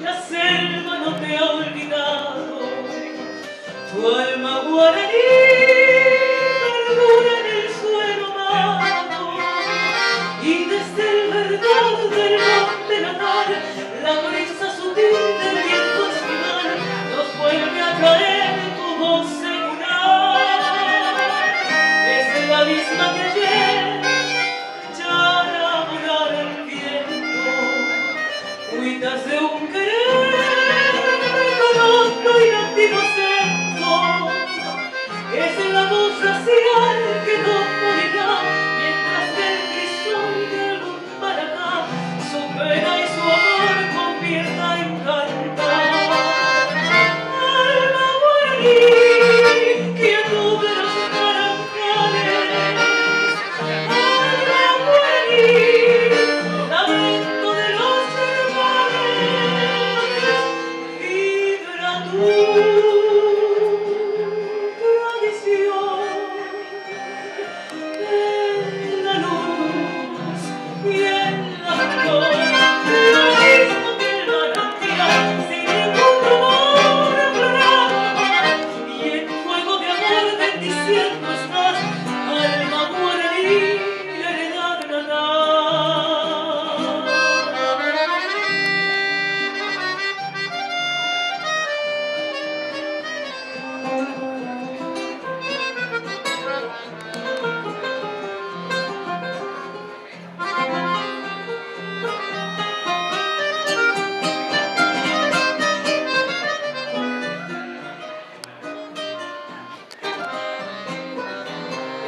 la selva no te ha olvidado, tu alma guaraní perdura en el suelo amado, y desde el verdor del monte natal, la brisa sutil del viento esquimal nos vuelve a traer tu voz secular. Es la misma que ayer, cuitas de un querer reconozco y nativo acento, es la voz racial que no morirá mientras el crisol de algún maracá su pena y su amor convierta en cantar. Alma guaraní, quietud de los naranjales, alma guaraní, lamento de los tradición en la luz y en la flor, lo mismo que el manantial sin ningún rumor afloraba, y en fuego de amor bendiciendo estás, alma guaraní, la heredad natal.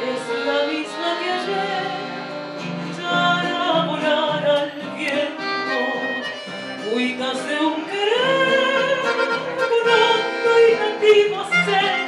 Es la misma que ayer, echar a volar al viento, cuitas de un querer con hondo y nativo acento.